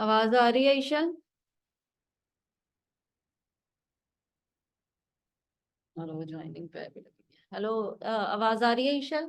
आवाज आ रही है ईशा? हेलो, ज्वाइनिंग पे अभी लगी है। हेलो, आवाज आ रही है ईशा?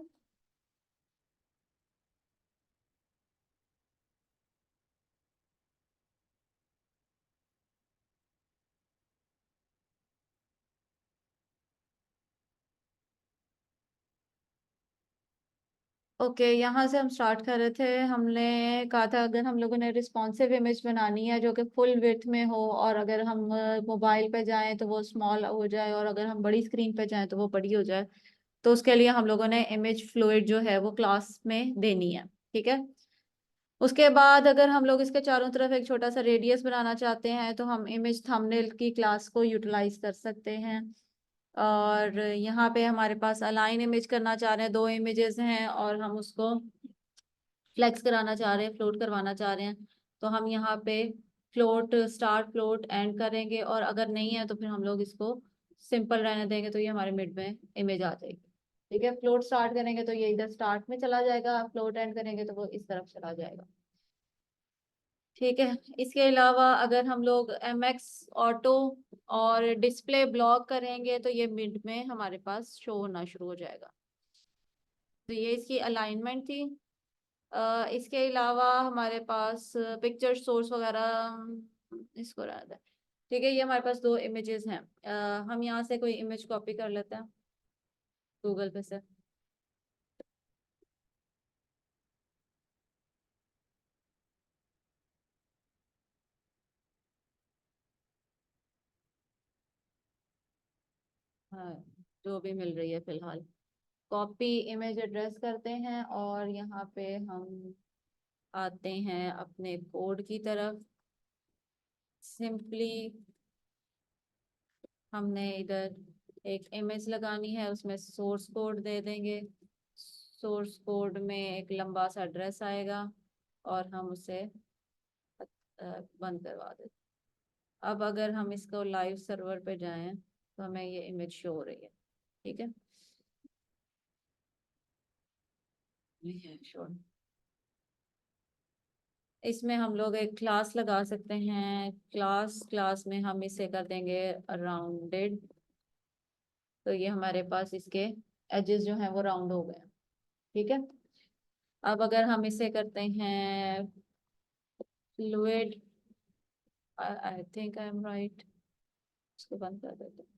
ओके, यहाँ से हम स्टार्ट कर रहे थे। हमने कहा था अगर हम लोगों ने रिस्पॉन्सिव इमेज बनानी है जो कि फुल विड्थ में हो, और अगर हम मोबाइल पे जाएं तो वो स्मॉल हो जाए, और अगर हम बड़ी स्क्रीन पे जाएं तो वो बड़ी हो जाए। तो उसके लिए हम लोगों ने इमेज फ्लूइड जो है वो क्लास में देनी है। ठीक है। उसके बाद अगर हम लोग इसके चारों तरफ एक छोटा सा रेडियस बनाना चाहते हैं तो हम इमेज थंबनेल की क्लास को यूटिलाइज कर सकते हैं। और यहाँ पे हमारे पास अलाइन इमेज करना चाह रहे हैं, दो इमेजेस हैं और हम उसको फ्लेक्स कराना चाह रहे हैं, फ्लोट करवाना चाह रहे हैं। तो हम यहाँ पे फ्लोट स्टार्ट फ्लोट एंड करेंगे, और अगर नहीं है तो फिर हम लोग इसको सिंपल रहने देंगे, तो ये हमारे मिड में इमेज आ जाएगी। ठीक है, फ्लोट स्टार्ट करेंगे तो ये इधर स्टार्ट में चला जाएगा, फ्लोट एंड करेंगे तो वो इस तरफ चला जाएगा। ठीक है। इसके अलावा अगर हम लोग एम एक्स ऑटो और डिस्प्ले ब्लॉक करेंगे तो ये मिड में हमारे पास शो होना शुरू हो जाएगा। तो ये इसकी अलाइनमेंट थी। इसके अलावा हमारे पास पिक्चर सोर्स वगैरह इसको रहता है। ठीक है, ये हमारे पास दो इमेजेस हैं। हम यहाँ से कोई इमेज कॉपी कर लेते हैं गूगल पे से। हाँ, जो भी मिल रही है फिलहाल। कॉपी इमेज एड्रेस करते हैं और यहाँ पे हम आते हैं अपने कोड की तरफ। सिंपली हमने इधर एक इमेज लगानी है, उसमें सोर्स कोड दे देंगे। सोर्स कोड में एक लंबा सा एड्रेस आएगा और हम उसे बंद करवा देते। अब अगर हम इसको लाइव सर्वर पे जाएं तो हमें ये इमेज शो हो रही है। ठीक है, ये शो। इसमें हम लोग एक क्लास लगा सकते हैं। क्लास में हम इसे कर देंगे राउंडेड। तो ये हमारे पास इसके एजेस जो हैं वो राउंड हो गए। ठीक है। अब अगर हम इसे करते हैं fluid, I think I am right, इसको बंद कर देते हैं।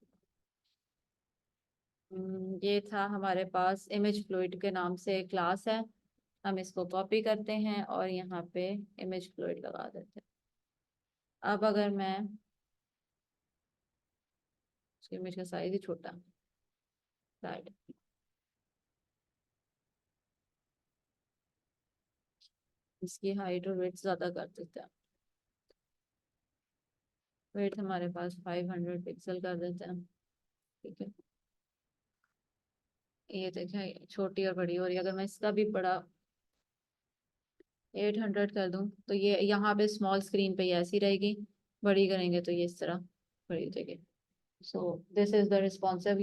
ये था हमारे पास इमेज फ्लूइड के नाम से क्लास है। हम इसको कॉपी करते हैं और यहाँ पे इमेज फ्लूइड लगा देते हैं। अब अगर मैं इमेज का साइज ही छोटा, राइट, इसकी हाइट और वेट ज्यादा कर देते हैं। वेट हमारे पास 500 पिक्सल कर देते हैं। ठीक है, ये देखें छोटी और बड़ी हो रही है। अगर मैं इसका भी बड़ा 800 कर दूं तो ये यहाँ पे स्मॉल स्क्रीन पे ये ऐसी रहेगी, बड़ी करेंगे तो ये इस तरह बड़ी हो जाएगी। So this is the responsive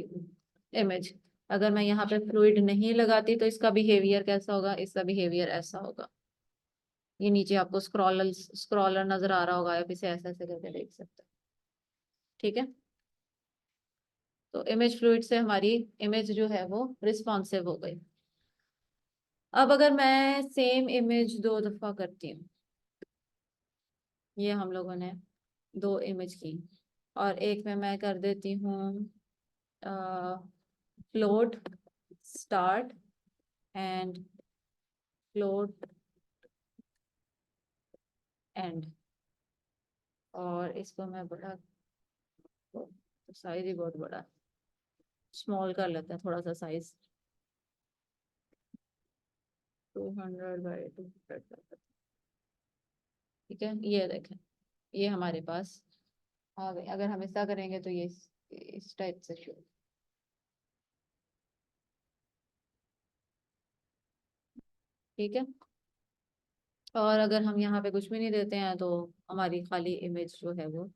image. अगर मैं यहाँ पे फ्लूइड नहीं लगाती तो इसका बिहेवियर कैसा होगा, इसका बिहेवियर ऐसा होगा। ये नीचे आपको स्क्रॉलर स्क्रॉलर नजर आ रहा होगा, आप इसे ऐसे ऐसे करके देख सकते हैं। ठीक है। तो इमेज फ्लूइड से हमारी इमेज जो है वो रिस्पॉन्सिव हो गई। अब अगर मैं सेम इमेज दो दफा करती हूँ, ये हम लोगों ने दो इमेज की, और एक में मैं कर देती हूँ float start and float and, और इसको मैं बड़ा, साइज ही बहुत बड़ा, स्मॉल कर लेते हैं थोड़ा सा साइज। 200 बाई 200। ठीक है, ये देखें, ये हमारे पास आ गए। अगर हम ऐसा करेंगे तो ये इस टाइप से शो। ठीक है। और अगर हम यहाँ पे कुछ भी नहीं देते हैं तो हमारी खाली इमेज जो है वो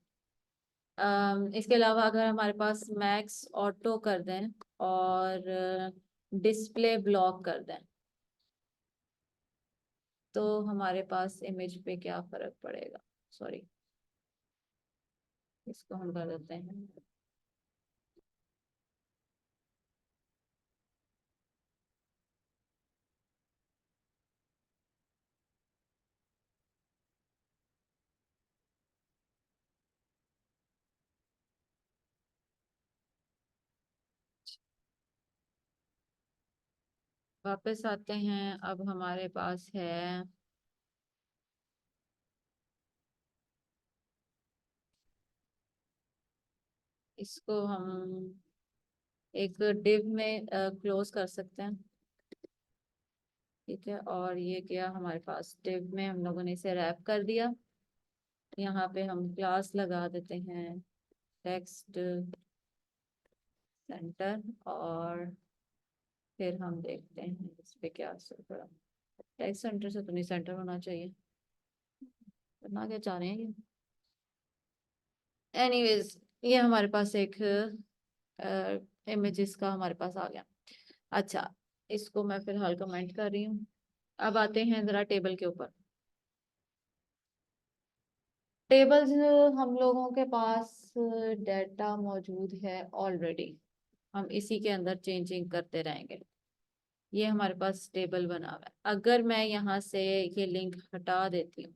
इसके अलावा अगर हमारे पास मैक्स ऑटो कर दें और डिस्प्ले ब्लॉक कर दें तो हमारे पास इमेज पे क्या फर्क पड़ेगा, सॉरी इसको हम कर देते हैं। वापस आते हैं, अब हमारे पास है, इसको हम एक डिव में क्लोज कर सकते हैं। ठीक है, और ये क्या हमारे पास डिव में हम लोगों ने इसे रैप कर दिया। यहाँ पे हम क्लास लगा देते हैं टेक्स्ट सेंटर, और फिर हम देखते हैं इस पे क्या असर पड़ा। टेक्स्ट सेंटर से तो नहीं, सेंटर होना चाहिए, करना क्या चाह रहे हैं ये। एनीवेज, ये हमारे पास एक इमेजेस का हमारे पास आ गया। अच्छा, इसको मैं फिलहाल कमेंट कर रही हूँ। अब आते हैं जरा टेबल के ऊपर। टेबल्स, हम लोगों के पास डेटा मौजूद है ऑलरेडी, हम इसी के अंदर चेंजिंग करते रहेंगे। ये हमारे पास टेबल बना हुआ है। अगर मैं यहाँ से ये लिंक हटा देती हूँ,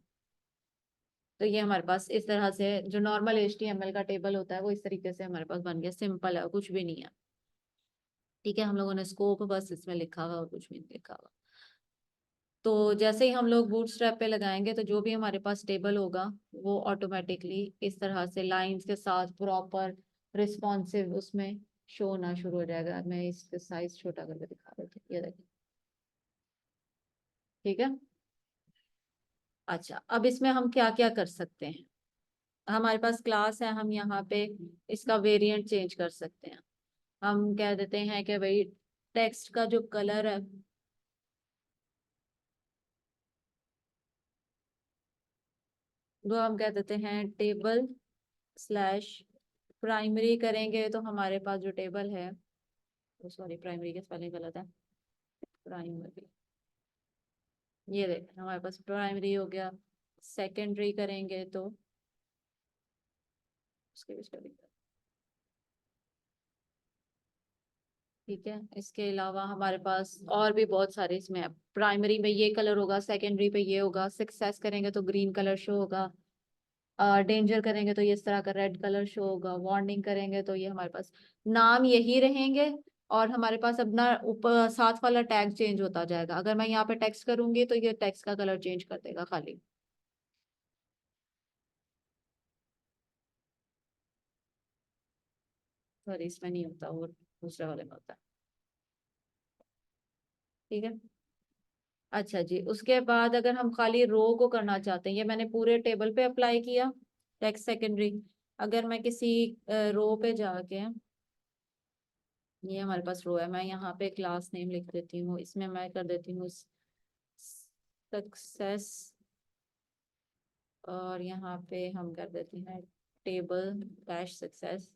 तो ये हमारे पास इस तरह से जो नॉर्मल HTML का टेबल होता है वो इस तरीके से हमारे पास बन गया। सिंपल है, कुछ भी नहीं है। ठीक है, हम लोगों ने स्कोप बस इसमें लिखा हुआ और कुछ भी नहीं लिखा हुआ। तो जैसे ही हम लोग बूटस्ट्रैप पे लगाएंगे, तो जो भी हमारे पास टेबल होगा वो ऑटोमेटिकली इस तरह से लाइंस के साथ प्रॉपर रिस्पॉन्सिव उसमें शो होना शुरू हो जाएगा। मैं इसका साइज छोटा करके दिखा देती हूँ, ये देखिए। ठीक है। अच्छा, अब इसमें हम क्या क्या कर सकते हैं। हमारे पास क्लास है, हम यहाँ पे इसका वेरिएंट चेंज कर सकते हैं। हम कह देते हैं कि भाई टेक्स्ट का जो कलर है वो हम कह देते हैं टेबल स्लैश प्राइमरी करेंगे, तो हमारे पास जो टेबल है, सॉरी प्राइमरी के स्पेलिंग गलत है, प्राइमरी, ये देखें हमारे पास प्राइमरी हो गया। सेकेंडरी करेंगे तो उसके भी स्पेलिंग, ठीक है। इसके अलावा हमारे पास और भी बहुत सारे इसमें है। प्राइमरी में ये कलर होगा, सेकेंडरी पे ये होगा, सक्सेस करेंगे तो ग्रीन कलर शो होगा, डेंजर करेंगे तो ये इस तरह का रेड कलर शो होगा, वार्निंग करेंगे तो ये हमारे पास नाम यही रहेंगे। और हमारे पास अपना ऊपर साथ वाला टैग चेंज होता जाएगा। अगर मैं यहाँ पे टेक्स्ट करूंगी तो ये टेक्स्ट का कलर चेंज कर देगा खाली। सॉरी, इसमें नहीं होता, वो दूसरे वाले में होता है। ठीक है। अच्छा जी, उसके बाद अगर हम खाली रो को करना चाहते हैं, ये मैंने पूरे टेबल पे अप्लाई किया टेक्स्ट सेकेंडरी। अगर मैं किसी रो पे जाके, ये हमारे पास रो है, मैं यहाँ पे क्लास नेम लिख देती हूँ, इसमें मैं कर देती हूँ सक्सेस, और यहाँ पे हम कर देते हैं टेबल डैश सक्सेस।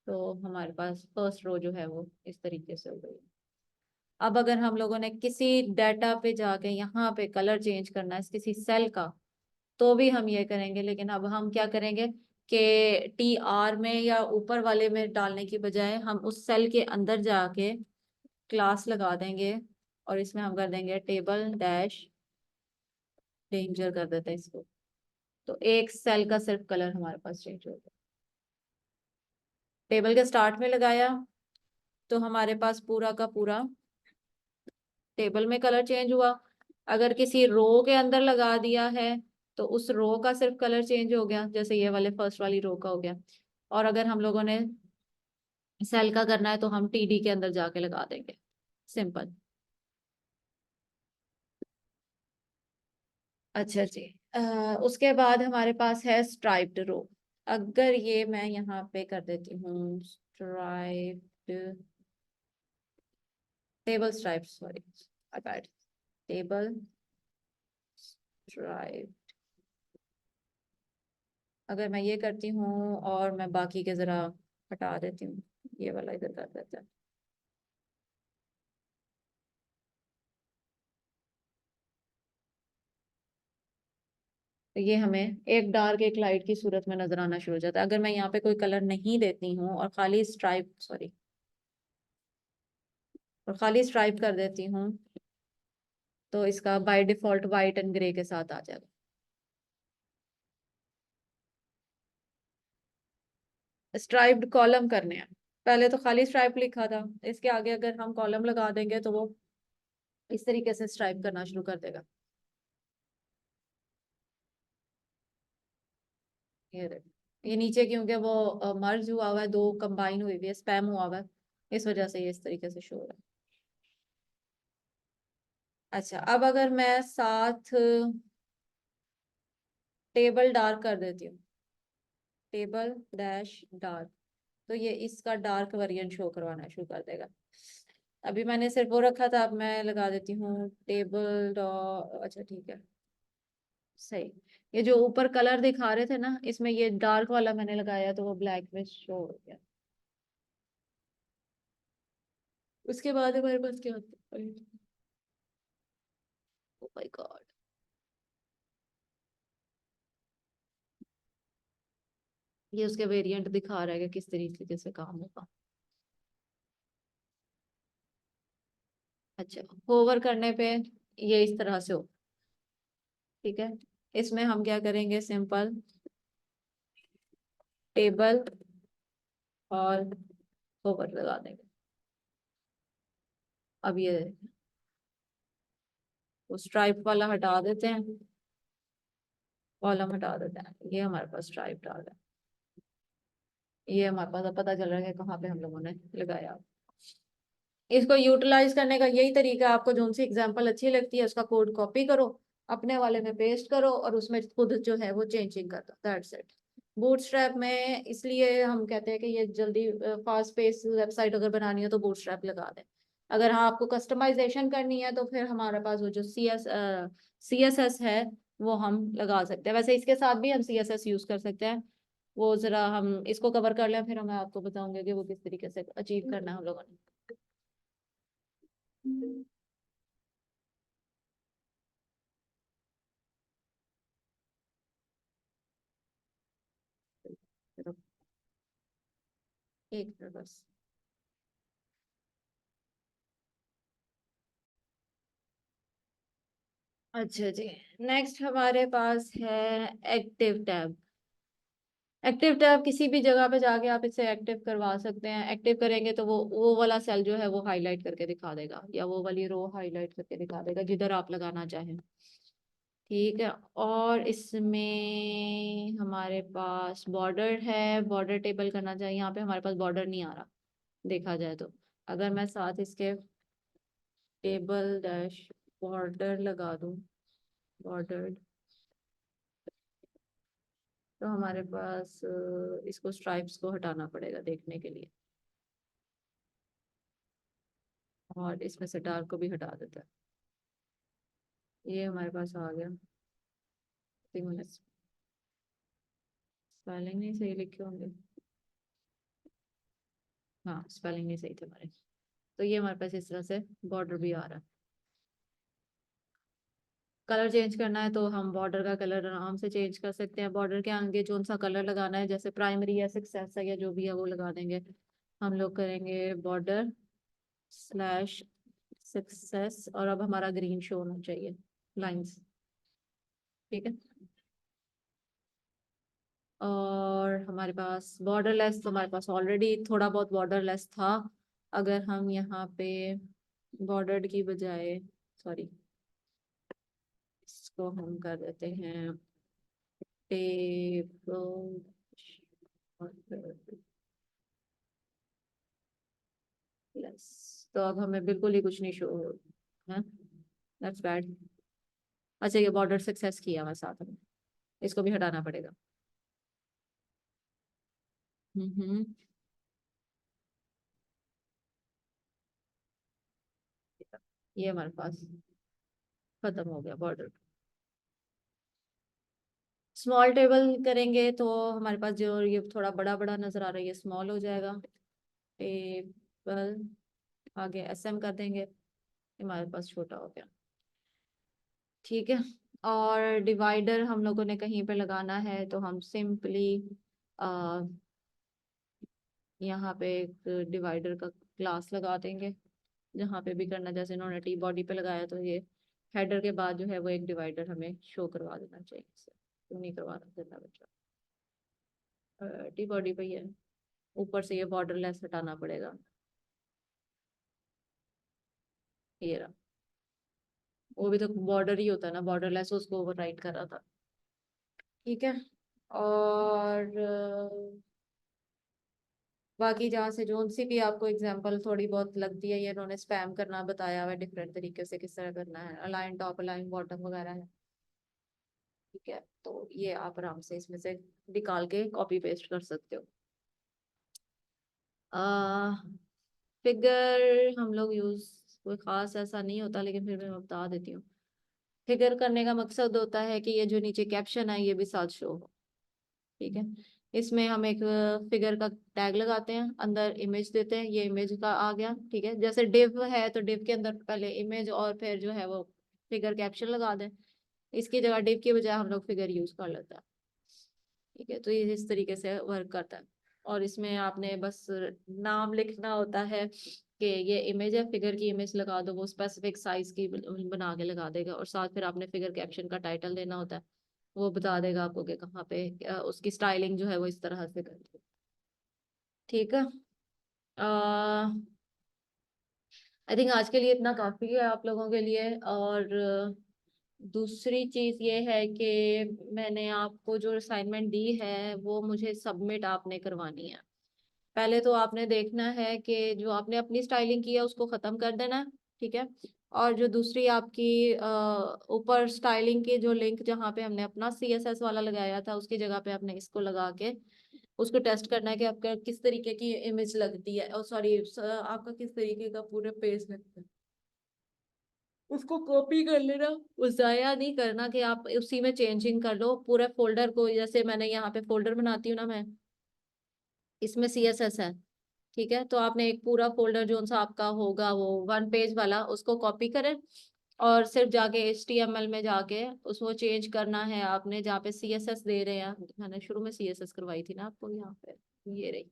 तो हमारे पास फर्स्ट रो जो है वो इस तरीके से हो गई। अब अगर हम लोगों ने किसी डाटा पे जाके यहाँ पे कलर चेंज करना है किसी सेल का, तो भी हम ये करेंगे। लेकिन अब हम क्या करेंगे कि TR में या ऊपर वाले में डालने की बजाय हम उस सेल के अंदर जाके क्लास लगा देंगे, और इसमें हम कर देंगे टेबल डैश डेंजर कर देते हैं इसको। तो एक सेल का सिर्फ कलर हमारे पास चेंज हो गया। टेबल के स्टार्ट में लगाया तो हमारे पास पूरा का पूरा टेबल में कलर चेंज हुआ। अगर किसी रो के अंदर लगा दिया है तो उस रो का सिर्फ कलर चेंज हो गया, जैसे ये वाले फर्स्ट वाली रो का हो गया। और अगर हम लोगों ने सेल का करना है तो हम TD के अंदर जाके लगा देंगे। सिंपल। अच्छा जी, उसके बाद हमारे पास है स्ट्राइप्ड रो। अगर ये मैं यहाँ पे कर देती हूँ striped, table stripe, sorry table stripe, अगर मैं ये करती हूँ और मैं बाकी के जरा हटा देती हूँ, ये वाला इधर कर देते हैं। तो ये हमें एक डार्क एक लाइट की सूरत में नजर आना शुरू हो जाता है। अगर मैं यहाँ पे कोई कलर नहीं देती हूँ और खाली स्ट्राइप सॉरी और खाली स्ट्राइप कर देती हूँ तो इसका by default white and grey के साथ आ जाएगा। स्ट्राइप्ड कॉलम करने हैं। पहले तो खाली स्ट्राइप लिखा था, इसके आगे अगर हम कॉलम लगा देंगे तो वो इस तरीके से स्ट्राइप करना शुरू कर देगा। ये देखो, ये नीचे क्योंकि वो मर्ज हुआ हुआ है, दो कंबाइन हुई हुई है, स्पैम हुआ हुआ है, इस वजह से ये इस तरीके से शो हो रहा है। अच्छा, अब अगर मैं साथ टेबल डार्क कर देती हूँ, टेबल डैश डार्क, तो ये इसका डार्क वेरिएंट शो करवाना शुरू कर देगा। अभी मैंने सिर्फ वो रखा था, अब मैं लगा देती हूँ टेबल डॉ, अच्छा ठीक है, सही। ये जो ऊपर कलर दिखा रहे थे ना, इसमें ये डार्क वाला मैंने लगाया तो वो ब्लैक में शो हो गया। उसके बाद हमारे पास क्या होता है, ओ माय गॉड, ये उसके वेरिएंट दिखा रहा है कि किस तरीके से काम होगा। अच्छा, होवर करने पे ये इस तरह से हो, ठीक है। इसमें हम क्या करेंगे, सिंपल टेबल और होवर लगा देंगे। अब ये स्ट्राइप वाला हटा देते हैं, कॉलम हटा देते हैं, ये हमारे पास स्ट्राइप डाल है। ये हमारे पास अब पता चल रहा है कि कहाँ पे हम लोगों ने लगाया। इसको यूटिलाइज करने का यही तरीका है, आपको जो सी एग्जांपल अच्छी लगती है उसका कोड कॉपी करो, अपने वाले में पेस्ट करो और उसमें खुद जो है वो चेंजिंग कर दो, दैट्स इट। बूटस्ट्रैप में इसलिए हम कहते हैं कि ये जल्दी फास्ट पेस वेबसाइट अगर बनानी हो तो बूटस्ट्रैप लगा दें। अगर हाँ आपको कस्टमाइजेशन करनी है तो फिर हमारे पास वो जो सी एस एस है वो हम लगा सकते हैं। वैसे इसके साथ भी हम सी एस एस यूज कर सकते हैं, वो जरा हम इसको कवर कर लें फिर मैं आपको बताऊंगी कि वो किस तरीके से अचीव करना है हम लोगों ने। चलो, एक मिनट बस। अच्छा जी, नेक्स्ट हमारे पास है एक्टिव टैब। एक्टिव टैब किसी भी जगह पे जाके आप इसे एक्टिव करवा सकते हैं। एक्टिव करेंगे तो वो वाला सेल जो है वो हाईलाइट करके दिखा देगा, या वो वाली रो हाईलाइट करके दिखा देगा जिधर आप लगाना चाहें, ठीक है। और इसमें हमारे पास बॉर्डर है, बॉर्डर टेबल करना चाहिए, यहाँ पे हमारे पास बॉर्डर नहीं आ रहा देखा जाए तो। अगर मैं साथ इसके टेबल डैश बॉर्डर लगा दूं, बॉर्डर, तो हमारे पास इसको स्ट्राइप्स को हटाना पड़ेगा देखने के लिए, और इसमें से डार्क को भी हटा देता है। ये हमारे पास आ गया। 3 मिनट, स्पेलिंग नहीं सही लिखे होंगे, हाँ स्पेलिंग नहीं सही थे हमारे। तो ये हमारे पास इस तरह से बॉर्डर भी आ रहा है। कलर चेंज करना है तो हम बॉर्डर का कलर आराम से चेंज कर सकते हैं। बॉर्डर के आगे जो सा कलर लगाना है, जैसे प्राइमरी या सक्सेस है या जो भी है वो लगा देंगे। हम लोग करेंगे बॉर्डर स्लैश सक्सेस, और अब हमारा ग्रीन शो होना चाहिए, लाइंस, ठीक है। और हमारे पास बॉर्डर लेस, तो हमारे पास ऑलरेडी थोड़ा बहुत बॉर्डर लेस था। अगर हम यहाँ पे बॉर्डर्ड की बजाय, सॉरी, इसको हम कर देते हैं टेबल, लेस, तो अब हमें बिल्कुल ही कुछ नहीं शो है, दैट्स बैड। अच्छा, ये बॉर्डर सक्सेस किया हुआ साथ में, इसको भी हटाना पड़ेगा। हम्म, ये हमारे पास खत्म हो गया बॉर्डर। स्मॉल टेबल करेंगे तो हमारे पास जो ये थोड़ा बड़ा बड़ा नजर आ रहा है ये स्मॉल हो जाएगा। टेबल आगे एसएम कर देंगे, हमारे पास छोटा हो गया, ठीक है। और डिवाइडर हम लोगों ने कहीं पे लगाना है तो हम सिंपली यहाँ पे एक डिवाइडर का क्लास लगा देंगे। जहाँ पे भी करना, जैसे इन्होंने टी बॉडी पे लगाया तो ये हेडर के बाद जो है वो एक डिवाइडर हमें शो करवा देना चाहिए इससे। तो नहीं करवा देना बच्चा, टी बॉडी पे ही है। ऊपर से ये बॉर्डर लेस हटाना पड़ेगा। ये रहा, वो भी तो बॉर्डर ही होता है ना, बॉर्डर लेस, उसको ओवरराइट कर रहा था। ठीक है। और बाकी जहाँ से जोन सी भी आपको एग्जांपल थोड़ी बहुत लगती है, ये इन्होंने स्पैम करना बताया हुआ है डिफरेंट तरीके से किस तरह करना है, अलाइन टॉप अलाइन बॉटम वगैरह है। ठीक है, तो ये आप आराम से इसमें से निकाल के कॉपी पेस्ट कर सकते हो। आ, फिगर हम लोग यूज कोई खास ऐसा नहीं होता, लेकिन फिर मैं बता देती हूँ। फिगर करने का मकसद होता है कि ये जो नीचे कैप्शन है ये भी साथ शो हो। ठीक है, इसमें हम एक फिगर का टैग लगाते हैं, अंदर इमेज देते हैं, ये इमेज का आ गया। ठीक है, जैसे डिव है तो डिव के अंदर पहले इमेज और फिर जो है वो फिगर कैप्शन लगा दें। इसकी जगह डिव की बजाय हम लोग फिगर यूज कर लेते हैं। ठीक है, तो ये इस तरीके से वर्क करता है। और इसमें आपने बस नाम लिखना होता है कि ये इमेज है, फिगर की इमेज लगा दो, वो स्पेसिफिक साइज की बना के लगा देगा। और साथ फिर आपने फिगर कैप्शन का टाइटल देना होता है, वो बता देगा आपको कि कहाँ पे उसकी स्टाइलिंग जो है वो इस तरह से करनी है। ठीक है, आई थिंक आज के लिए इतना काफी है आप लोगों के लिए। और दूसरी चीज ये है कि मैंने आपको जो असाइनमेंट दी है वो मुझे सबमिट आपने करवानी है। पहले तो आपने देखना है कि जो आपने अपनी स्टाइलिंग की है उसको खत्म कर देना है। ठीक है, और जो दूसरी आपकी ऊपर स्टाइलिंग की जो लिंक जहाँ पे हमने अपना CSS वाला लगाया था उसकी जगह पे आपने इसको लगा के उसको टेस्ट करना है कि आपका किस तरीके की इमेज लगती है, और सॉरी आपका किस तरीके का पूरे पेज लगता है। उसको कॉपी कर लेना, उस जाया नहीं करना कि आप उसी में चेंजिंग कर लो पूरे फोल्डर को। जैसे मैंने यहाँ पे फोल्डर बनाती हूँ ना मैं, इसमें CSS है। ठीक है, तो आपने एक पूरा फोल्डर जो सा आपका होगा वो 1 पेज वाला उसको कॉपी करें, और सिर्फ जाके HTML में जाके उसको चेंज करना है आपने, जहाँ पे CSS दे रहे हैं। मैंने शुरू में CSS करवाई थी ना आपको, यहाँ पे ये रही।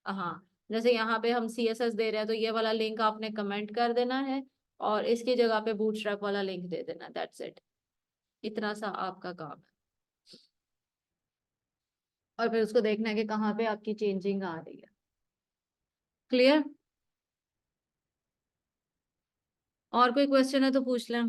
हाँ, जैसे यहाँ पे हम CSS दे रहे हैं तो ये वाला लिंक आपने कमेंट कर देना है, और इसकी जगह पे बूटस्ट्रैप वाला लिंक दे देना, दैट्स इट। इतना सा आपका काम है। और फिर उसको देखना है कि कहाँ पे आपकी चेंजिंग आ रही है। क्लियर? और कोई क्वेश्चन है तो पूछ लें।